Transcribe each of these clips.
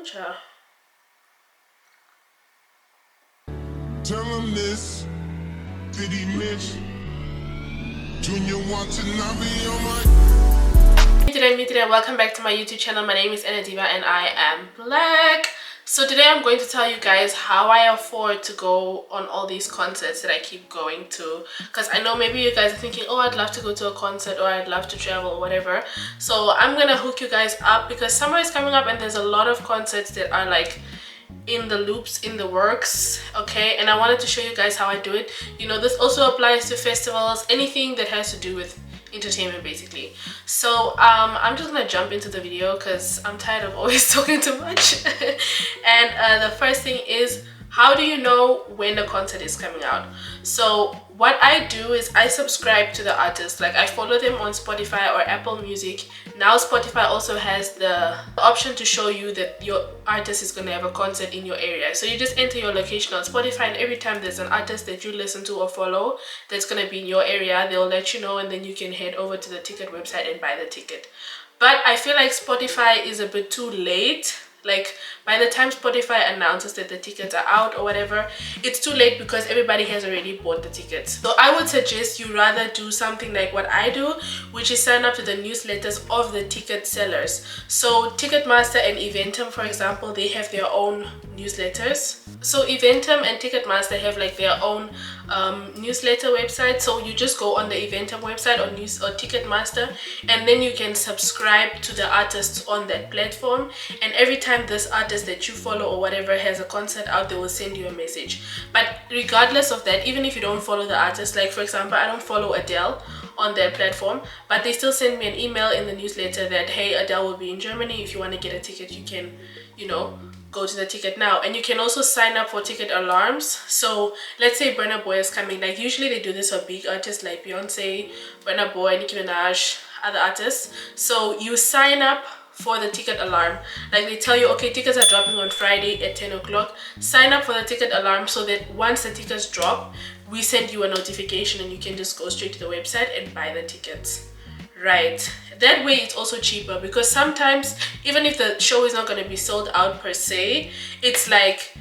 Ooh-cha. Tell him this. Did he miss? Junior watching, I'll be on my. Today, welcome back to my YouTube channel. My name is Ann-Adeva and I am black. So today I'm going to tell you guys how I afford to go on all these concerts that I keep going to, because I know maybe you guys are thinking, oh, I'd love to go to a concert or I'd love to travel or whatever. So I'm gonna hook you guys up because summer is coming up and there's a lot of concerts that are like in the loops, in the works, okay? And I wanted to show you guys how I do it. You know, this also applies to festivals, anything that has to do with entertainment basically. So I'm just gonna jump into the video because I'm tired of always talking too much. And the first thing is, how do you know when a concert is coming out? So what I do is I subscribe to the artist. Like I follow them on Spotify or Apple Music. Now Spotify also has the option to show you that your artist is going to have a concert in your area. So you just enter your location on Spotify, and every time there's an artist that you listen to or follow that's going to be in your area, they'll let you know, and then you can head over to the ticket website and buy the ticket. But I feel like Spotify is a bit too late. Like by the time Spotify announces that the tickets are out or whatever, it's too late because everybody has already bought the tickets. So I would suggest you rather do something like what I do, which is sign up to the newsletters of the ticket sellers. So Ticketmaster and Eventum, for example, they have their own newsletters. So Eventum and Ticketmaster have like their own newsletter website. So you just go on the Eventum website or Ticketmaster, and then you can subscribe to the artists on that platform, and every time this artist that you follow or whatever has a concert out, they will send you a message. But regardless of that, even if you don't follow the artist, like for example, I don't follow Adele on their platform, but they still send me an email in the newsletter that, hey, Adele will be in Germany. If you want to get a ticket, you can, you know, go to the ticket now. And you can also sign up for ticket alarms. So let's say Burna Boy is coming. Like usually they do this for big artists like Beyonce, Burna Boy, Nicki Minaj, other artists. So you sign up for the ticket alarm. Like they tell you, okay, tickets are dropping on Friday at 10 o'clock. Sign up for the ticket alarm so that once the tickets drop, we send you a notification and you can just go straight to the website and buy the tickets. Right, that way it's also cheaper, because sometimes even if the show is not going to be sold out per se, it's like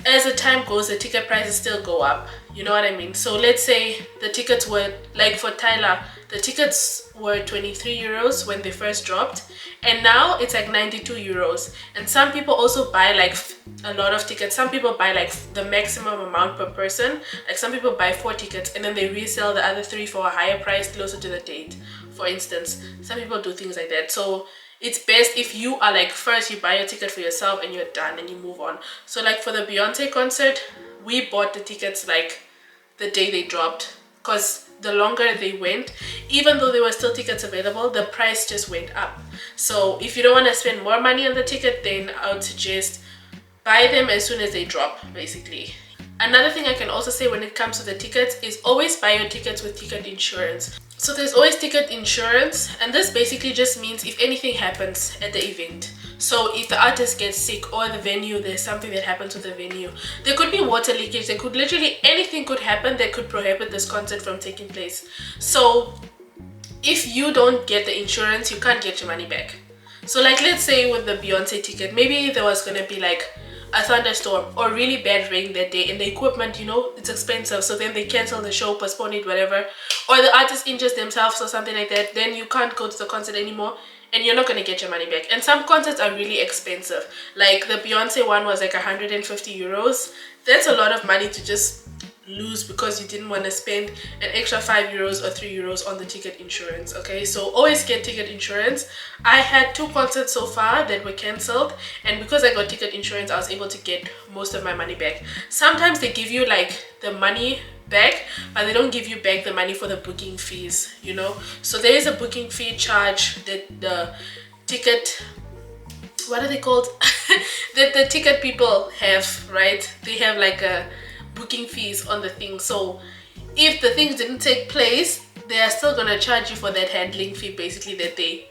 as the time goes, the ticket prices still go up, you know what I mean? So let's say the tickets were, like for Tyler, the tickets were 23 euros when they first dropped, and now it's like 92 euros. And some people also buy like a lot of tickets. Some people buy like the maximum amount per person. Like some people buy 4 tickets and then they resell the other 3 for a higher price closer to the date, for instance. Some people do things like that. So it's best if you are like, first you buy a ticket for yourself and you're done and you move on. So like for the Beyonce concert, we bought the tickets like the day they dropped, because the longer they went, even though there were still tickets available, the price just went up. So if you don't want to spend more money on the ticket, then I would suggest buy them as soon as they drop, basically. Another thing I can also say when it comes to the tickets is always buy your tickets with ticket insurance. So there's always ticket insurance, and this basically just means if anything happens at the event. So if the artist gets sick or the venue, there's something that happens with the venue. There could be water leakage, there could literally anything could happen that could prohibit this concert from taking place. So if you don't get the insurance, you can't get your money back. So like let's say with the Beyonce ticket, maybe there was gonna be like a thunderstorm or really bad rain that day, and the equipment, you know, it's expensive, so then they cancel the show, postpone it, whatever, or the artist injures themselves or something like that, then you can't go to the concert anymore and you're not going to get your money back. And some concerts are really expensive, like the Beyonce one was like 150 euros. That's a lot of money to just lose because you didn't want to spend an extra 5 euros or 3 euros on the ticket insurance. Okay, so always get ticket insurance. I had 2 concerts so far that were cancelled, and because I got ticket insurance, I was able to get most of my money back. Sometimes they give you like the money back, but they don't give you back the money for the booking fees, you know. So there is a booking fee charge that the ticket, what are they called, that the ticket people have, right? They have like a booking fees on the thing. So if the things didn't take place, they are still gonna charge you for that handling fee, basically, that they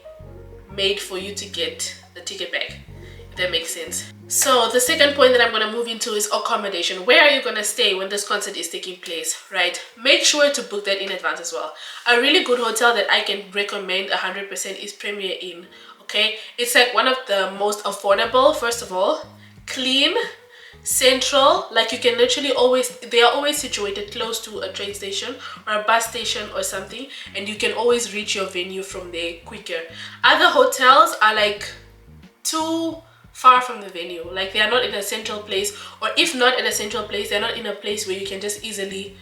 made for you to get the ticket back, if that makes sense. So the second point that I'm going to move into is accommodation. Where are you going to stay when this concert is taking place, right? Make sure to book that in advance as well. A really good hotel that I can recommend 100% is Premier Inn. Okay, it's like one of the most affordable, first of all, clean, central, like you can literally always, they are always situated close to a train station or a bus station or something, and you can always reach your venue from there quicker. Other hotels are like too far from the venue, like they are not in a central place, or if not in a central place, they're not in a place where you can just easily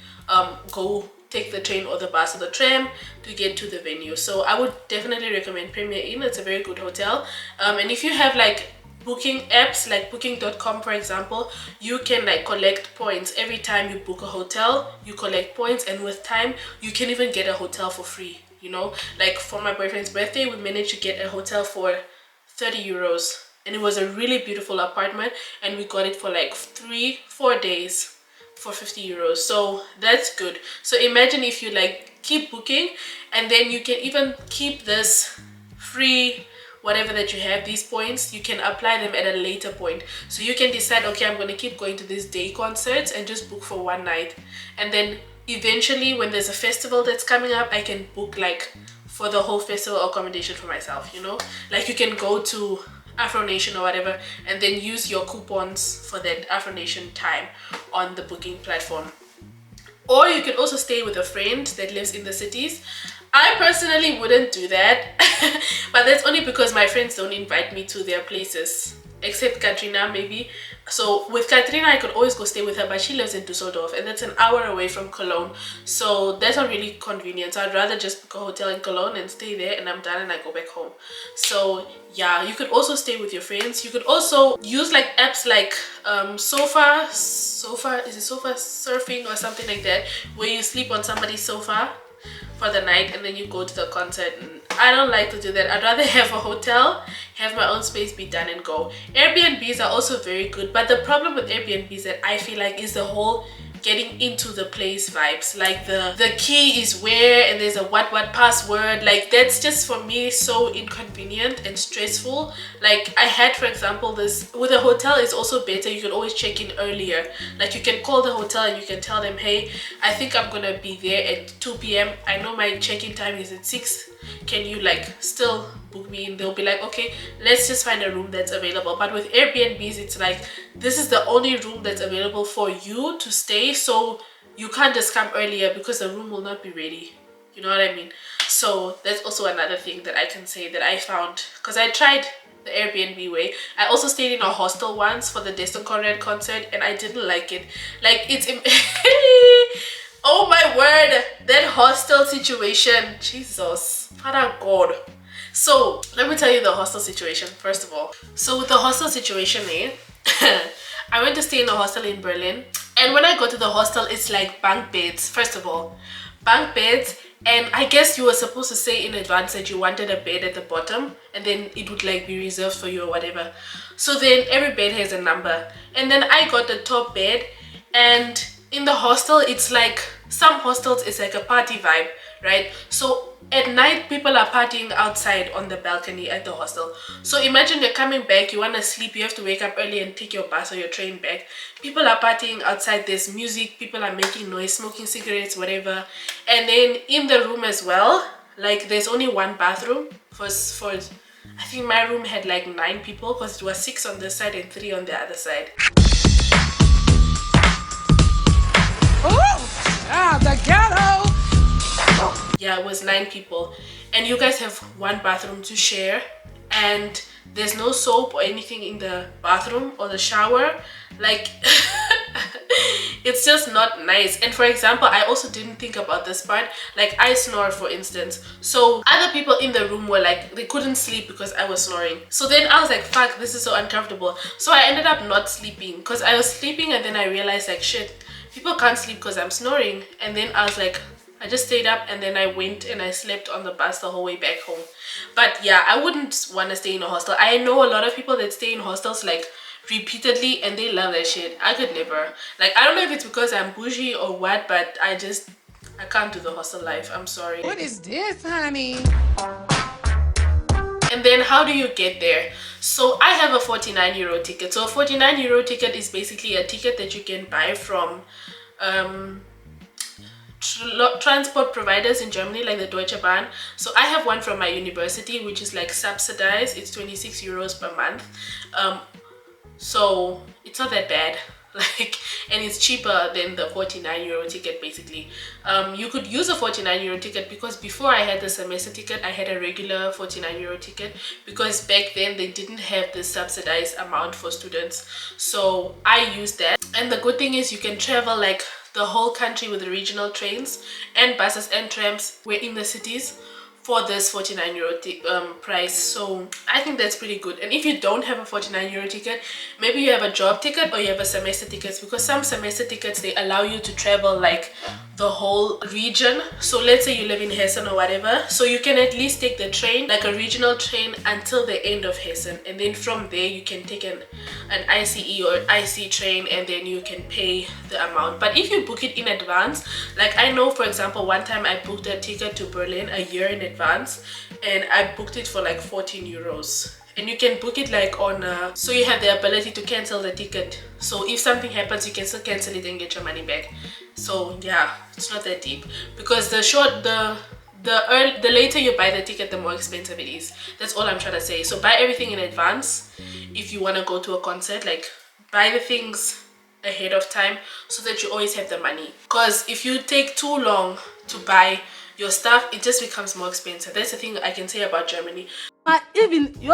go take the train or the bus or the tram to get to the venue. So I would definitely recommend Premier Inn. It's a very good hotel, and if you have like booking apps like booking.com, for example, you can like collect points every time you book a hotel. You collect points, and with time you can even get a hotel for free, you know. Like for my boyfriend's birthday, we managed to get a hotel for 30 euros, and it was a really beautiful apartment, and we got it for like 3-4 days for 50 euros. So that's good. So imagine if you like keep booking, and then you can even keep this free whatever that you have, these points, you can apply them at a later point. So you can decide, okay, I'm going to keep going to these day concerts and just book for one night, and then eventually when there's a festival that's coming up, I can book like for the whole festival accommodation for myself, you know. Like you can go to Afro Nation or whatever, and then use your coupons for that Afro Nation time on the booking platform. Or you can also stay with a friend that lives in the cities. I personally wouldn't do that, but that's only because my friends don't invite me to their places, except Katrina maybe. So with Katrina, I could always go stay with her, but she lives in Düsseldorf, and that's an hour away from Cologne. So that's not really convenient. So I'd rather just book a hotel in Cologne and stay there, and I'm done and I go back home. So yeah, you could also stay with your friends. You could also use like apps like sofa surfing or something like that, where you sleep on somebody's sofa for the night and then you go to the concert. And I don't like to do that. I'd rather have a hotel, have my own space, be done and go. Airbnbs are also very good, but the problem with Airbnbs that I feel like is the whole getting into the place vibes. Like the key is where, and there's a what password. Like that's just for me so inconvenient and stressful. Like I had, for example, this with a hotel is also better. You can always check in earlier. Like you can call the hotel and you can tell them, hey, I think I'm gonna be there at 2 p.m. I know my check-in time is at 6. Can you like still book me in? They'll be like, okay, let's just find a room that's available. But with Airbnbs, it's like this is the only room that's available for you to stay, so you can't just come earlier because the room will not be ready. You know what I mean? So that's also another thing that I can say that I found, because I tried the Airbnb way. I also stayed in a hostel once for the Destin Conrad concert, and I didn't like it. Like it's oh my word, that hostel situation, Jesus, Father God. So let me tell you the hostel situation first of all. So with the hostel situation, I went to stay in a hostel in Berlin, and when I go to the hostel, it's like bunk beds. First of all, bunk beds, and I guess you were supposed to say in advance that you wanted a bed at the bottom, and then it would like be reserved for you or whatever. So then every bed has a number, and then I got the top bed. And in the hostel, it's like some hostels, it's like a party vibe, right? So at night, people are partying outside on the balcony at the hostel. So imagine you're coming back, you want to sleep, you have to wake up early and take your bus or your train back. People are partying outside, there's music, people are making noise, smoking cigarettes, whatever. And then in the room as well, like there's only one bathroom for I think my room had like 9 people, because it was 6 on this side and 3 on the other side. The ghetto! Yeah, it was 9 people, and you guys have one bathroom to share, and there's no soap or anything in the bathroom or the shower. Like it's just not nice. And for example, I also didn't think about this part. Like I snore, for instance, so other people in the room were like, they couldn't sleep because I was snoring. So then I was like, fuck, this is so uncomfortable. So I ended up not sleeping, because I was sleeping, and then I realized like, shit, people can't sleep because I'm snoring. And then I was like, I just stayed up, and then I went and I slept on the bus the whole way back home. But yeah, I wouldn't want to stay in a hostel. I know a lot of people that stay in hostels like repeatedly, and they love that shit. I could never. Like, I don't know if it's because I'm bougie or what, but I can't do the hostel life. I'm sorry. What is this, honey? And then how do you get there? So I have a 49 euro ticket. So a 49 euro ticket is basically a ticket that you can buy from transport providers in Germany, like the Deutsche Bahn. So I have one from my university, which is like subsidized. It's 26 euros per month. So it's not that bad. Like, and it's cheaper than the 49 euro ticket basically. You could use a 49 euro ticket, because before I had the semester ticket, I had a regular 49 euro ticket, because back then they didn't have the subsidized amount for students. So I used that, and the good thing is you can travel like the whole country with the regional trains and buses and trams where in the cities for this 49 euro price. So I think that's pretty good. And if you don't have a 49 euro ticket, maybe you have a job ticket or you have a semester ticket, because some semester tickets, they allow you to travel like the whole region. So let's say you live in Hessen or whatever, so you can at least take the train, like a regional train, until the end of Hessen, and then from there you can take an ICE or IC train, and then you can pay the amount. But if you book it in advance, like I know, for example, one time I booked a ticket to Berlin a year in advance, and I booked it for like 14 euros. And you can book it like on so you have the ability to cancel the ticket, so if something happens you can still cancel it and get your money back. So yeah, it's not that deep, because the later you buy the ticket, the more expensive it is. That's all I'm trying to say. So buy everything in advance if you want to go to a concert. Like, buy the things ahead of time so that you always have the money, because if you take too long to buy your stuff, it just becomes more expensive. That's the thing I can say about Germany. Even you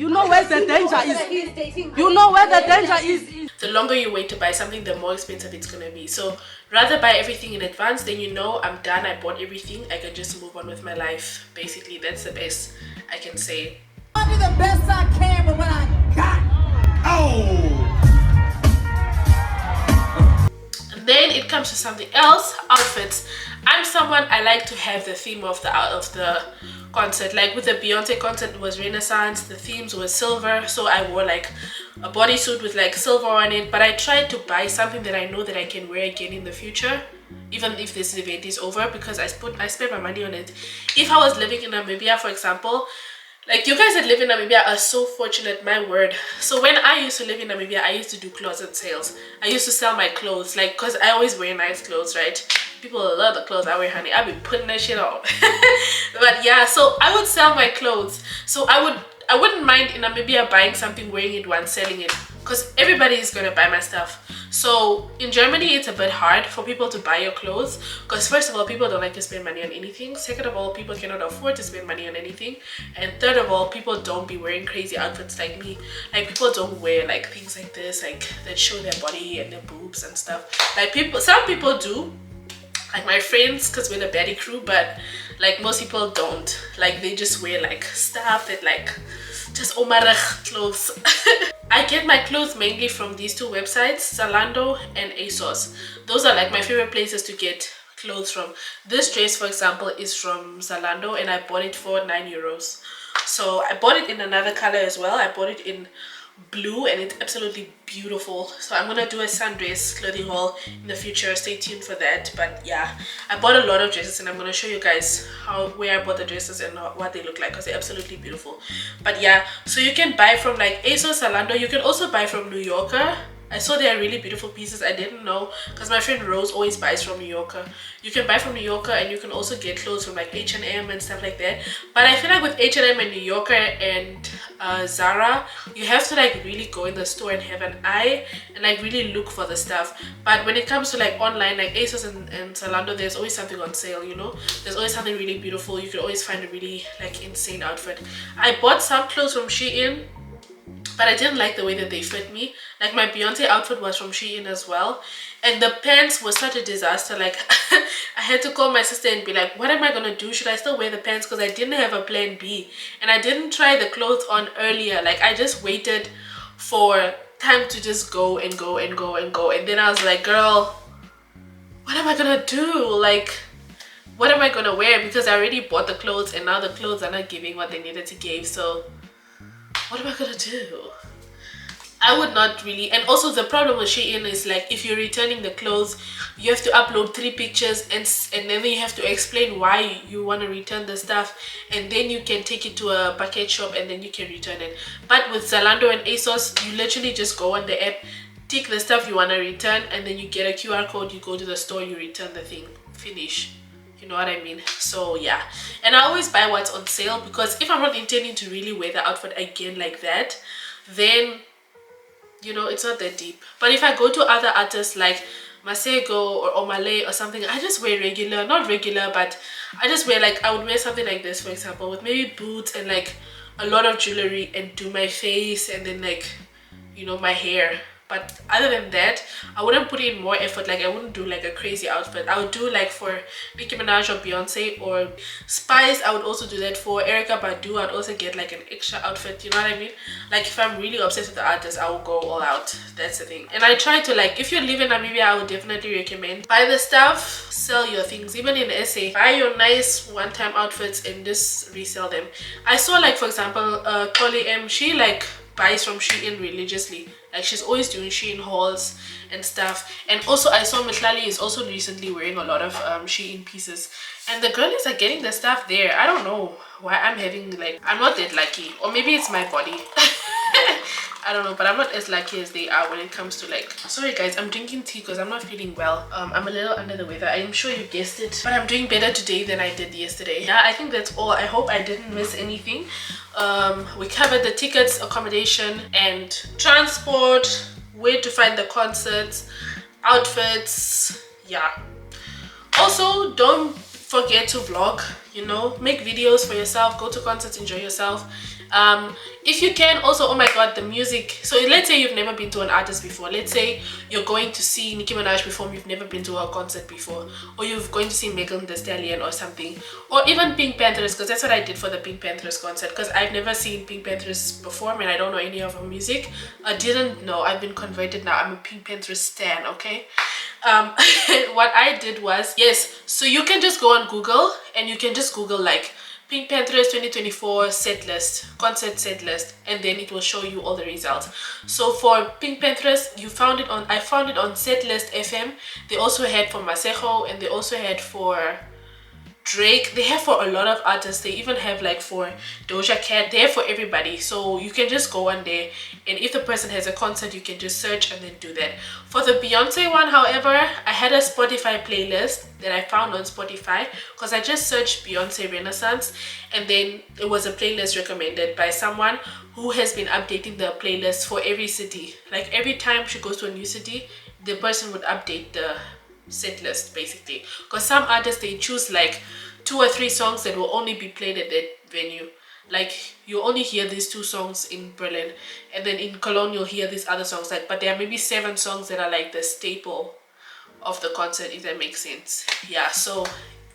know where the danger is. You know where the danger is. The longer you wait to buy something, the more expensive it's gonna be. So rather buy everything in advance, then you know, I'm done, I bought everything, I can just move on with my life. Basically, that's the best I can say. I do the best I can with what I got. And then it comes to something else, outfits. I'm someone, I like to have the theme of the concert. Like with the Beyonce concert, it was Renaissance, the themes were silver, so I wore like a bodysuit with like silver on it. But I tried to buy something that I know that I can wear again in the future, even if this event is over, because I spent my money on it. If I was living in Namibia, for example, like, you guys that live in Namibia are so fortunate, my word. So when I used to live in Namibia, I used to do closet sales. I used to sell my clothes, like, because I always wear nice clothes, right? People love the clothes I wear, honey. I be putting that shit on. But yeah, so I would sell my clothes. So I wouldn't mind in Namibia buying something, wearing it once, selling it, because everybody is gonna buy my stuff. So in Germany, it's a bit hard for people to buy your clothes, because first of all, people don't like to spend money on anything. Second of all, people cannot afford to spend money on anything. And third of all, people don't be wearing crazy outfits like me. Like, people don't wear like things like this, like that show their body and their boobs and stuff. Like, some people do, like my friends, because we're the baddie crew, but like most people don't. Like, they just wear like stuff that like just omarach clothes. I get my clothes mainly from these two websites, Zalando and Asos. Those are like my favorite places to get clothes from. This dress, for example, is from Zalando, and I bought it for 9 euros. So I bought it in another color as well. I bought it in blue, and it's absolutely beautiful. So I'm gonna do a sundress clothing haul in the future. Stay tuned for that. But yeah, I bought a lot of dresses, and I'm gonna show you guys where I bought the dresses and what they look like, because they're absolutely beautiful. But yeah, so you can buy from like Asos, Zalando. You can also buy from New Yorker. I saw they are really beautiful pieces. I didn't know, because my friend Rose always buys from New Yorker. You can buy from New Yorker, and you can also get clothes from like H&M and stuff like that. But I feel like with H&M and New Yorker and Zara, you have to like really go in the store and have an eye and like really look for the stuff. But when it comes to like online, like Asos and Zalando, there's always something on sale, you know. There's always something really beautiful. You can always find a really like insane outfit. I bought some clothes from Shein, but I didn't like the way that they fit me. Like, my Beyonce outfit was from Shein as well, and the pants were such a disaster. Like, I had to call my sister and be like, what am I gonna do? Should I still wear the pants? Because I didn't have a plan B, and I didn't try the clothes on earlier. Like, I just waited for time to just go and go and go and go, and then I was like, girl, what am I gonna do? Like, what am I gonna wear? Because I already bought the clothes, and now the clothes are not giving what they needed to give. So what am I gonna do? I would not really. And also, the problem with Shein is like, if you're returning the clothes, you have to upload 3 pictures, and then you have to explain why you want to return the stuff, and then you can take it to a package shop and then you can return it. But with Zalando and Asos, you literally just go on the app, tick the stuff you want to return, and then you get a QR code, you go to the store, you return the thing. finish. You know what I mean? So yeah, and I always buy what's on sale, because if I'm not intending to really wear the outfit again like that, then you know, it's not that deep. But if I go to other artists like Masego or Omale or something, I just wear regular, not regular, but I just wear like, I would wear something like this, for example, with maybe boots and like a lot of jewelry, and do my face and then like, you know, my hair. But other than that, I wouldn't put in more effort. Like I wouldn't do like a crazy outfit. I would do like for Nicki Minaj or Beyonce or Spice, I would also do that. For Erykah Badu, I'd also get like an extra outfit, you know what I mean? Like if I'm really obsessed with the artist, I will go all out. That's the thing. And I try to, like, if you live in Namibia, I would definitely recommend buy the stuff, sell your things. Even in SA, buy your nice one-time outfits and just resell them. I saw, like, for example, Tolly M, she like buys from Shein religiously. Like she's always doing Shein hauls and stuff. And also I saw Mitlali is also recently wearing a lot of Shein pieces, and the girlies are getting the stuff there. I don't know why I'm having, like, I'm not that lucky, or maybe it's my body. I don't know, but I'm not as lucky as they are when it comes to, like, sorry guys, I'm drinking tea because I'm not feeling well. I'm a little under the weather, I'm sure you guessed it, but I'm doing better today than I did yesterday. Yeah, I think that's all. I hope I didn't miss anything. We covered the tickets, accommodation and transport, where to find the concerts, outfits. Yeah, also don't forget to vlog, you know, make videos for yourself, go to concerts, enjoy yourself. If you can also, oh my god, the music. So let's say you've never been to an artist before. Let's say you're going to see Nicki Minaj perform, you've never been to her concert before, or you're going to see Megan Thee Stallion or something, or even Pink Panthers, because that's what I did for the Pink Panthers concert, because I've never seen Pink Panthers perform and I don't know any of her music. I didn't know. I've been converted now. I'm a Pink Panthers stan, okay? What I did was, yes, so you can just go on Google and you can just Google like Pink Panthers 2024 set list, concert set list, and then it will show you all the results. So for Pink Panthers, I found it on Setlist FM. They also had for Masego, and they also had for Drake. They have for a lot of artists. They even have like for Doja Cat. They have for everybody. So you can just go on there, and if the person has a concert, you can just search and then do that. For the Beyonce one, however, I had a Spotify playlist that I found on Spotify, because I just searched Beyonce Renaissance, and then it was a playlist recommended by someone who has been updating the playlist for every city. Like every time she goes to a new city, the person would update the set list basically, because some artists, they choose like 2 or 3 songs that will only be played at that venue. Like you only hear these 2 songs in Berlin, and then in Cologne you'll hear these other songs, like, but there are maybe 7 songs that are like the staple of the concert, if that makes sense. Yeah, so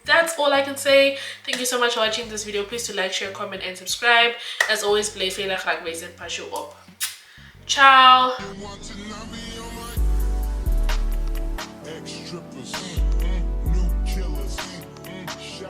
that's all I can say. Thank you so much for watching this video. Please do like, share, comment and subscribe. As always, play veilig, raak wees en pas jou op. Ciao. Watching, I be on my ex-strippers.